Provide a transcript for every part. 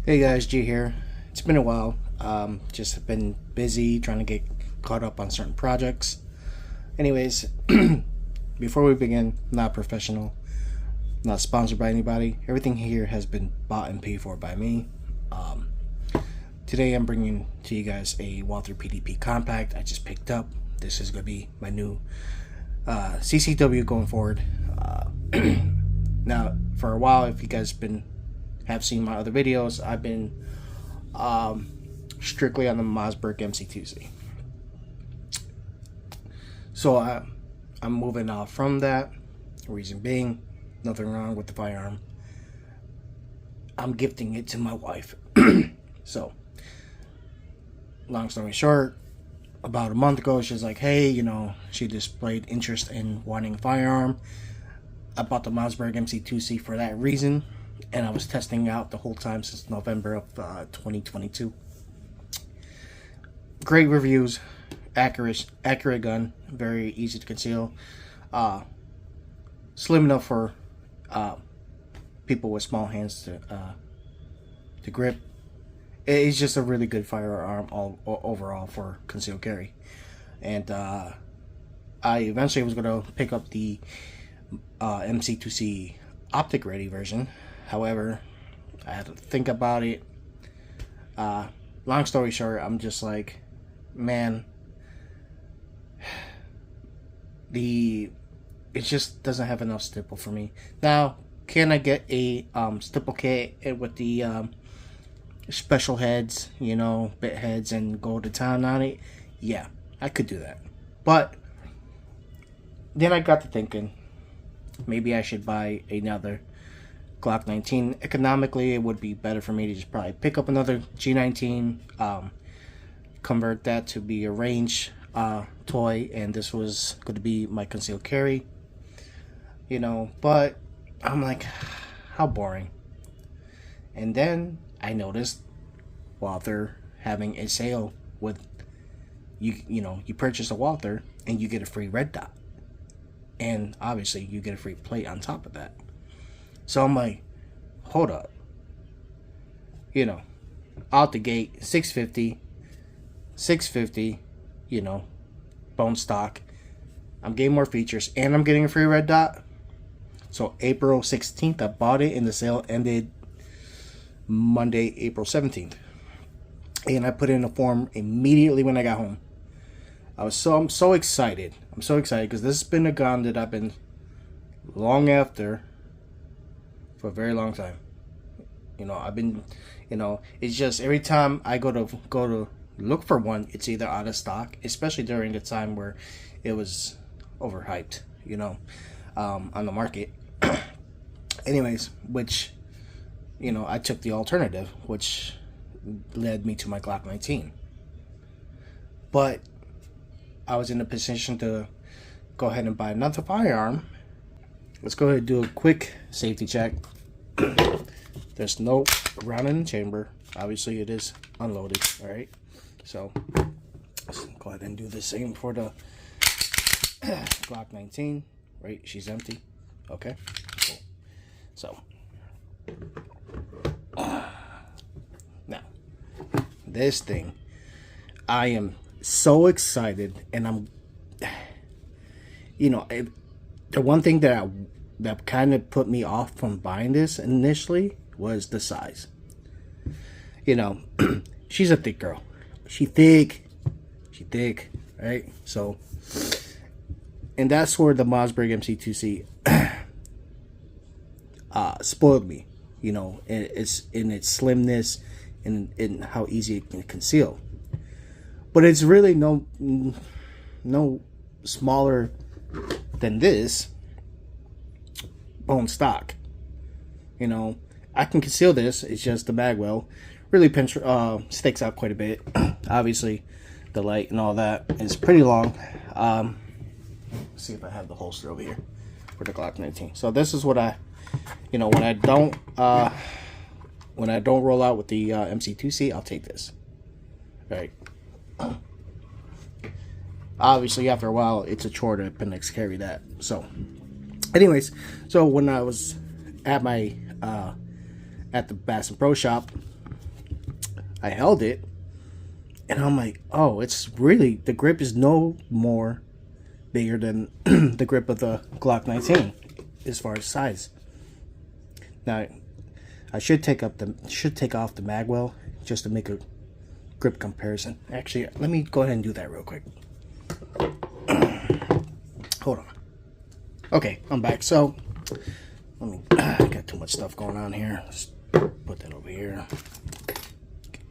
Hey guys, G here. It's been a while. Just been busy trying to get caught up on certain projects. Anyways, before we begin, not professional, not sponsored by anybody. Everything here has been bought and paid for by me. Today I'm bringing to you guys a Walther PDP Compact I just picked up. This is going to be my new CCW going forward. Now, for a while, if you guys have seen my other videos, I've been strictly on the Mossberg MC2C. So I'm moving off from that. Reason being, nothing wrong with the firearm. I'm gifting it to my wife. So, long story short, about a month ago, she's like, hey, she displayed interest in wanting a firearm. I bought the Mossberg MC2C for that reason. And I was testing out the whole time since November of 2022. Great reviews, accurate gun, very easy to conceal, slim enough for people with small hands to grip. It's just a really good firearm overall for concealed carry. And I eventually was going to pick up the MC2C optic ready version. However, I had to think about it. Long story short, I'm just like, man, it just doesn't have enough stipple for me. Now, can I get a stipple kit with the special heads, bit heads, and go to town on it? Yeah, I could do that. But then I got to thinking, maybe I should buy another Glock 19. Economically, it would be better for me to just probably pick up another G19, convert that to be a range toy, and this was going to be my concealed carry. But I'm like, how boring. And then I noticed Walther having a sale with you purchase a Walther and you get a free red dot, and obviously you get a free plate on top of that. So I'm like, hold up. Out the gate, 650, bone stock. I'm getting more features, and I'm getting a free red dot. So April 16th, I bought it, and the sale ended Monday, April 17th. And I put in a form immediately when I got home. I'm so excited. I'm so excited because this has been a gun that I've been long after for a very long time. I've been, it's just every time I go to look for one, it's either out of stock, especially during the time where it was overhyped, on the market. Anyways, which, I took the alternative, which led me to my Glock 19. But I was in a position to go ahead and buy another firearm. Let's go ahead and do a quick safety check. There's no round in the chamber. Obviously, it is unloaded. All right. So let's go ahead and do the same for the Glock 19. Right. She's empty. Okay. Cool. So now this thing, I am so excited, and I'm, the one thing that kind of put me off from buying this initially was the size. She's a thick girl. She thick, right? So, and that's where the Mossberg MC2C spoiled me. It's in its slimness and in how easy it can conceal. But it's really no smaller than this bone stock. I can conceal this. It's just the magwell really sticks out quite a bit. Obviously, the light and all that is pretty long. Let's see if I have the holster over here for the Glock 19. So this is what I, when I don't roll out with the MC2C, I'll take this. Right. Obviously, after a while, it's a chore to appendix carry that. So, anyways, so when I was at my at the Bass and Pro Shop, I held it, and I'm like, oh, it's really, the grip is no more bigger than the grip of the Glock 19 as far as size. Now, I should take off the magwell just to make a grip comparison. Actually, let me go ahead and do that real quick. Hold on. Okay, I'm back. So, let me. I got too much stuff going on here. Just put that over here.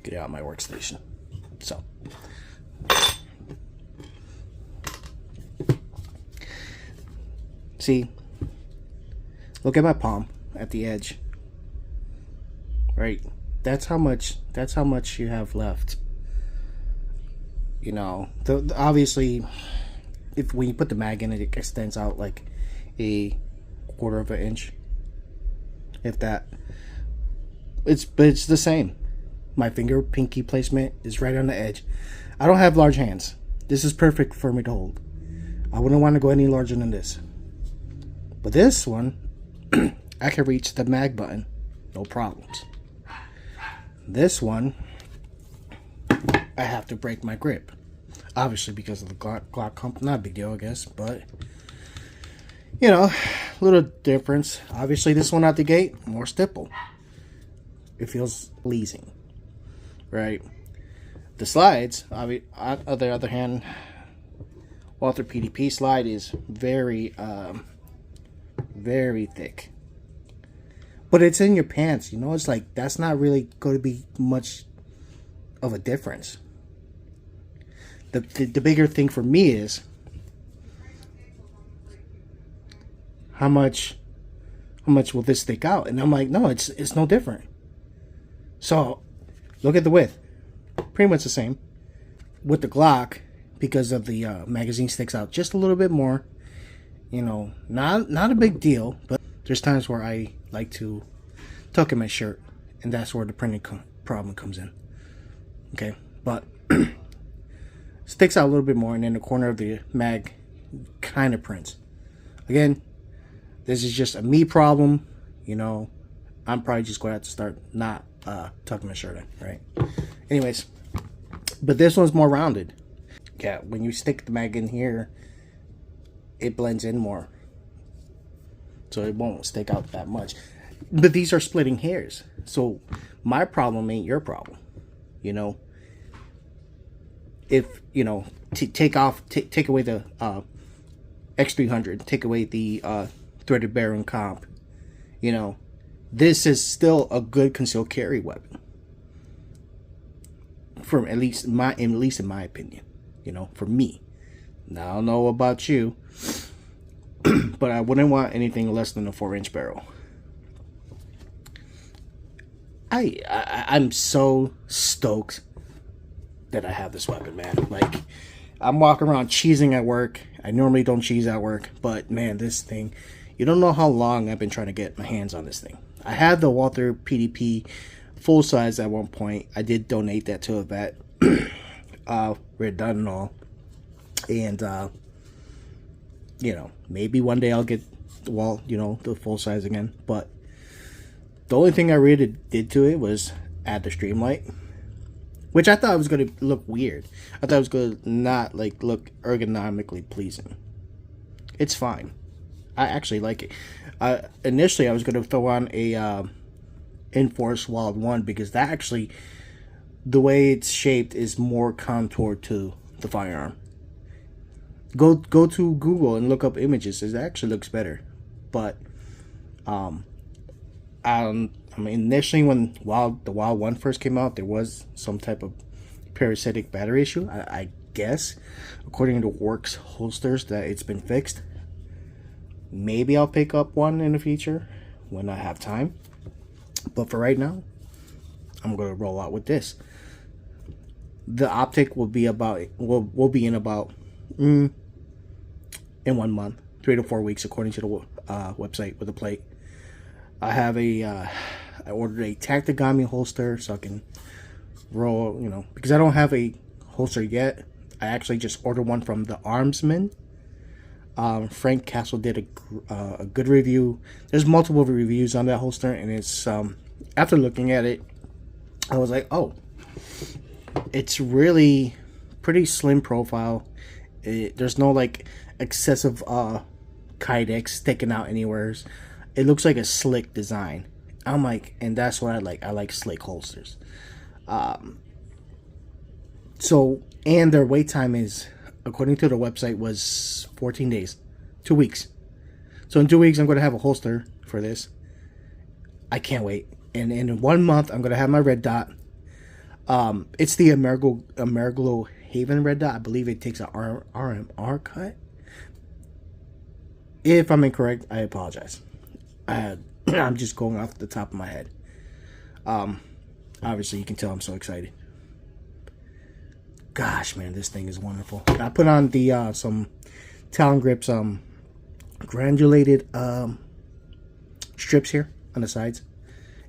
Get it out of my workstation. So, see, look at my palm at the edge. Right, that's how much you have left. You know, obviously, if when you put the mag in it, it extends out like a quarter of an inch, if that. But it's the same. My finger pinky placement is right on the edge. I don't have large hands. This is perfect for me to hold. I wouldn't want to go any larger than this. But this one, I can reach the mag button, no problems. This one, I have to break my grip. Obviously because of the Glock comp, not a big deal, I guess, but you know, a little difference. Obviously this one out the gate, more stipple. It feels pleasing, right? The slides, on the other hand, Walther PDP slide is very, very thick. But it's in your pants, you know, it's like, that's not really going to be much of a difference. The bigger thing for me is how much will this stick out? And I'm like, no, it's no different. So, look at the width. Pretty much the same. With the Glock, because of the magazine sticks out just a little bit more. You know, not a big deal, but there's times where I like to tuck in my shirt, and that's where the printing problem comes in. Okay, but sticks out a little bit more, and then the corner of the mag kind of prints. Again, this is just a me problem. You know, I'm probably just going to have to start not tucking my shirt in, right? Anyways, but this one's more rounded. Yeah, when you stick the mag in here, it blends in more, so it won't stick out that much. But these are splitting hairs, so my problem ain't your problem. You know, if you know, take away the X300, take away the threaded barrel comp, you know, this is still a good concealed carry weapon, from at least in my opinion. You know, for me. Now I don't know about you, but I wouldn't want anything less than a 4-inch barrel. I'm so stoked that I have this weapon, man. Like, I'm walking around cheesing at work. I normally don't cheese at work, but man, this thing, you don't know how long I've been trying to get my hands on this thing. I had the Walther PDP full size at one point. I did donate that to a vet. We're done and all. And, you know, maybe one day I'll get, well, you know, the full size again. But the only thing I really did to it was add the streamlight, which I thought was going to look weird. I thought it was going to not, like, look ergonomically pleasing. It's fine. I actually like it. Initially, I was going to throw on a Enforce Wild 1 because that actually, the way it's shaped is more contoured to the firearm. Go to Google and look up images. It actually looks better. But I mean, initially when the Wild 1 first came out, there was some type of parasitic battery issue. I guess, according to Works holsters, that it's been fixed. Maybe I'll pick up one in the future when I have time. But for right now, I'm going to roll out with this. The optic will be about will be in about in 1 month, 3 to 4 weeks, according to the website with the plate. I have I ordered a Tactigami holster so I can roll, you know, because I don't have a holster yet. I actually just ordered one from the Armsman. Frank Castle did a good review. There's multiple reviews on that holster, and it's after looking at it, I was like, oh, It's really pretty slim profile. There's no like excessive kydex sticking out anywhere. It looks like a slick design. I'm like, and that's what I like. I like slick holsters. So, and their wait time is, according to the website, was 14 days, 2 weeks. So in 2 weeks, I'm going to have a holster for this. I can't wait. And in 1 month, I'm going to have my red dot. It's the Ameriglo Haven red dot. I believe it takes a RMR cut. If I'm incorrect, I apologize. I'm just going off the top of my head. Obviously, you can tell I'm so excited. Gosh, man, this thing is wonderful. I put on the some Talon Grips granulated strips here on the sides.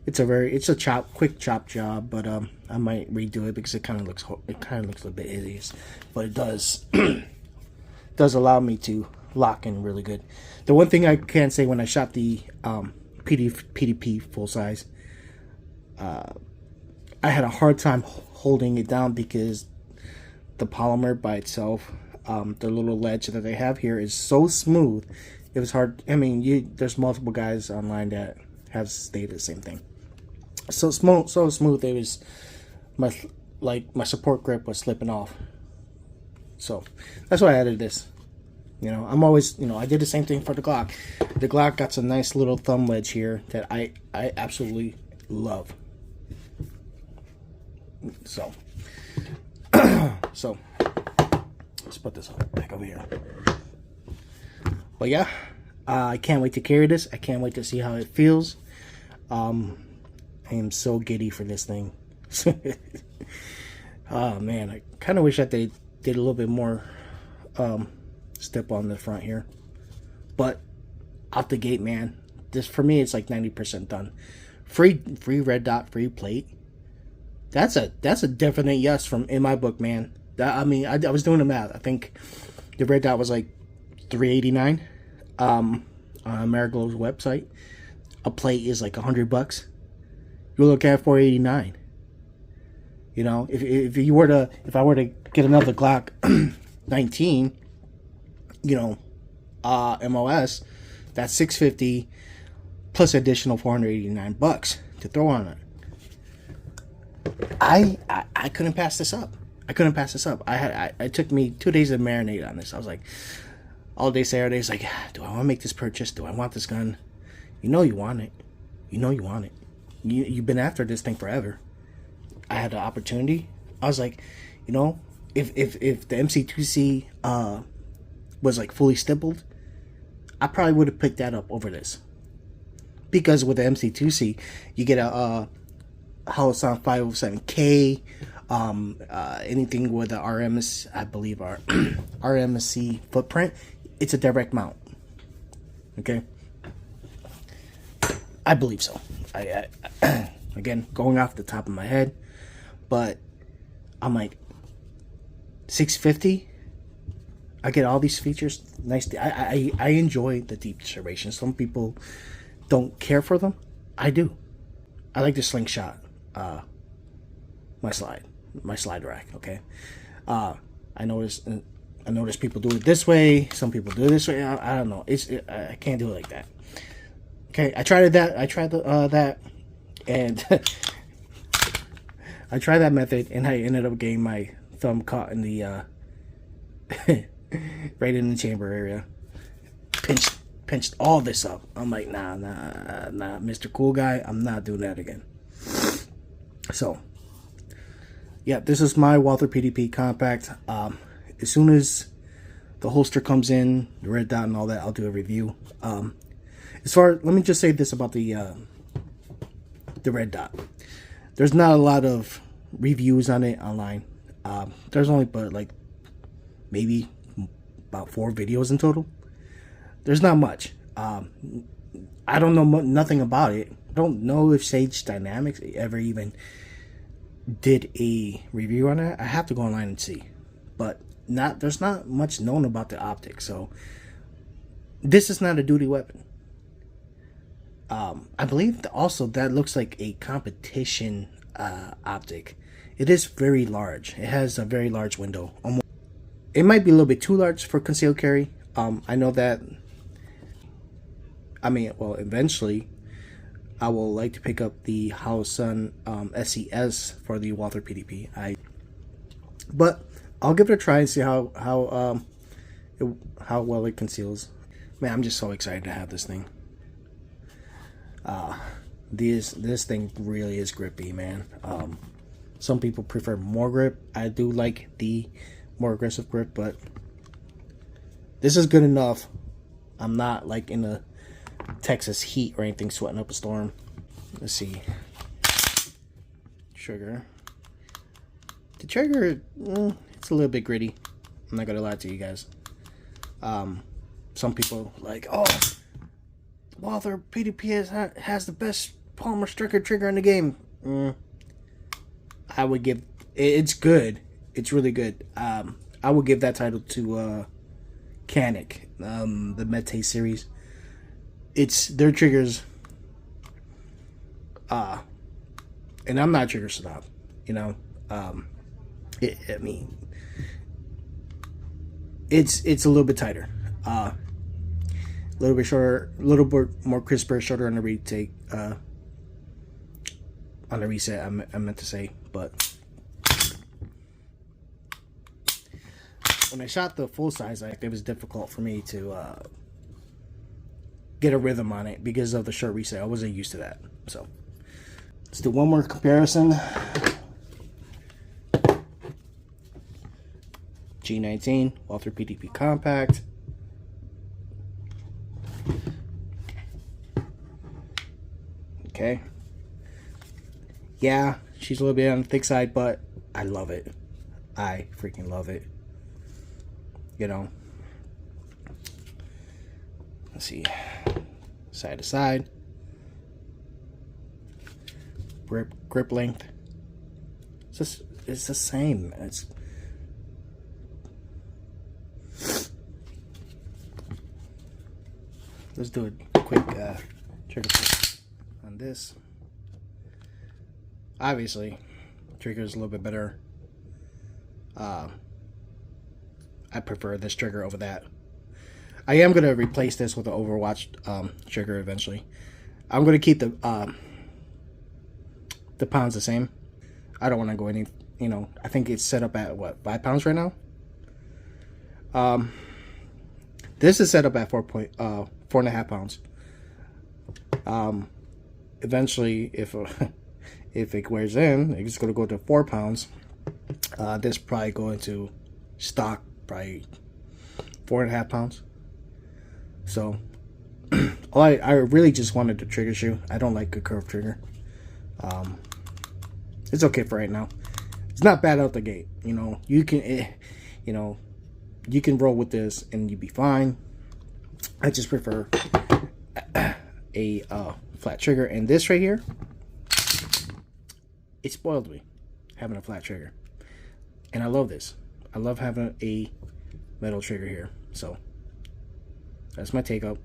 It's a quick chop job, but I might redo it because it kind of looks a bit hideous, but it does does allow me to lock in really good. The one thing I can say, when I shot the PDP full size, I had a hard time holding it down because the polymer by itself, the little ledge that they have here, is so smooth. It was hard. I mean, there's multiple guys online that have stated the same thing. So smooth, it was my support grip was slipping off. So that's why I added this. You know, I'm always, I did the same thing for the Glock. The Glock got some nice little thumb ledge here that I absolutely love. So let's put this back over here. But yeah, I can't wait to carry this. I can't wait to see how it feels. I am so giddy for this thing. Oh man, I kind of wish that they did a little bit more step on the front here. But out the gate, man, this for me, it's like 90% done. Free red dot, free plate. That's a definite yes in my book, man. I was doing the math. I think the red dot was like $389 on Ameriglo's website. A plate is like $100. You look at $489. You know, if I were to get another Glock 19, MOS, that's $650 plus additional $489 to throw on it. I couldn't pass this up. It took me 2 days to marinate on this. I was like, all day Saturday, it's like, do I want to make this purchase? Do I want this gun? You want it. You've been after this thing forever. I had the opportunity. I was like, if the MC2C was like fully stippled, I probably would have picked that up over this. Because with the MC2C, you get a Holosun 507K, anything with the RMS, I believe, our RMSC footprint, it's a direct mount. Okay, I believe so. I again, going off the top of my head, but I'm like, $650. I get all these features. Nice. I enjoy the deep serrations. Some people don't care for them. I do. I like the slingshot. My slide rack. Okay. I notice people do it this way. Some people do it this way. I don't know. I can't do it like that. Okay. I tried that. And I tried that method, and I ended up getting my thumb caught in the right in the chamber area. Pinched all this up. I'm like, nah, Mr. Cool Guy, I'm not doing that again. So, yeah, this is my Walther PDP Compact. As soon as the holster comes in, the red dot and all that, I'll do a review. Let me just say this about the red dot. There's not a lot of reviews on it online. There's only maybe about 4 videos in total. There's not much. I don't know nothing about it. I don't know if Sage Dynamics ever even did a review on it. I have to go online and see. But there's not much known about the optics. So this is not a duty weapon. I believe also that looks like a competition optic. It is very large. It has a very large window. It might be a little bit too large for concealed carry. I know that. I mean, well, eventually, I will like to pick up the Howson SES for the Walther PDP. But I'll give it a try and see how well it conceals. Man, I'm just so excited to have this thing. This thing really is grippy, man. Some people prefer more grip. I do like the more aggressive grip, but this is good enough. I'm not like in a Texas heat or anything, sweating up a storm. Let's see. Trigger. The trigger, it's a little bit gritty. I'm not gonna lie to you guys. Some people like, oh, Walther PDP has the best Palmer striker trigger in the game. I would give it's good. It's really good. I would give that title to Canic, the Mete series. It's their triggers. And I'm not a trigger snob, you know. I mean, it's a little bit tighter. A little bit shorter, a little bit more crisper, shorter on the retake, on the reset, I meant to say, but when I shot the full size, it was difficult for me to get a rhythm on it because of the short reset. I wasn't used to that. So let's do one more comparison. G19 Walther PDP Compact. Okay. Yeah, she's a little bit on the thick side, but I love it. I freaking love it. You know. Let's see. Side to side. Grip length. It's the same. Let's do a quick trigger on this. Obviously, trigger is a little bit better. I prefer this trigger over that. I am going to replace this with the Overwatch trigger eventually. I'm going to keep the pounds the same. I don't want to go any, you know, I think it's set up at what, 5 pounds right now. This is set up at 4.5 pounds. Eventually, if it wears in, it's going to go to 4 pounds. This probably going to stock probably 4.5 pounds. So, I really just wanted the trigger shoe. I don't like a curved trigger. It's okay for right now. It's not bad out the gate. You know, you can roll with this and you'd be fine. I just prefer a flat trigger, and this right here, it spoiled me having a flat trigger, and I love this. I love having a metal trigger here. So that's my take up.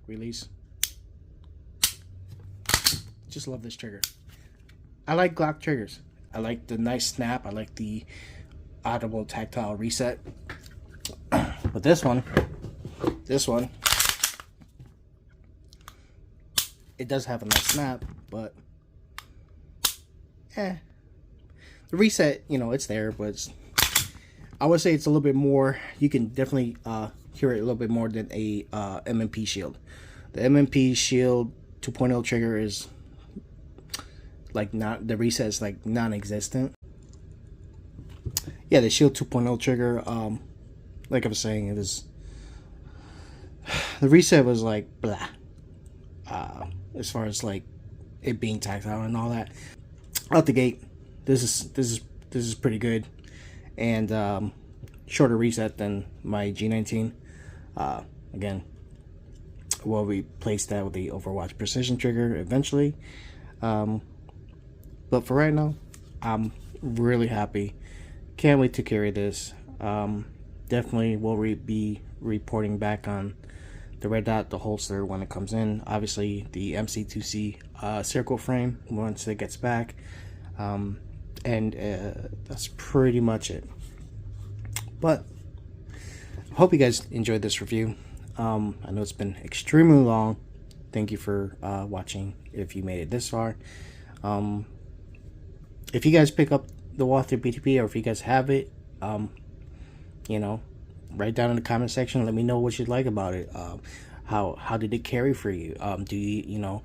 Release. Just love this trigger. I like Glock triggers. I like the nice snap. I like the audible tactile reset. But this one, it does have a nice snap, but the reset, you know, it's there, but I would say it's a little bit more. You can definitely hear it a little bit more than a MMP Shield. The MMP Shield 2.0 trigger is like not, the reset is like non-existent. Yeah, the Shield 2.0 trigger, like I was saying, it was, the reset was like blah. As far as like it being tactile and all that, out the gate, this is pretty good, and shorter reset than my G19. Again, we'll replace that with the Overwatch Precision trigger eventually. But for right now, I'm really happy. Can't wait to carry this. Definitely will be reporting back on the red dot, the holster when it comes in, obviously the MC2C circle frame once it gets back, and that's pretty much it. But I hope you guys enjoyed this review. I know it's been extremely long. Thank you for watching if you made it this far. If you guys pick up the Walther PDP, or if you guys have it, you know, write down in the comment section. Let me know what you like about it. How did it carry for you? Do you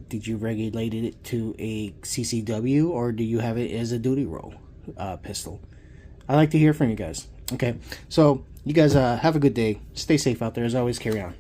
did you regulate it to a CCW, or do you have it as a duty roll pistol? I like to hear from you guys. Okay, so you guys have a good day. Stay safe out there. As always, carry on.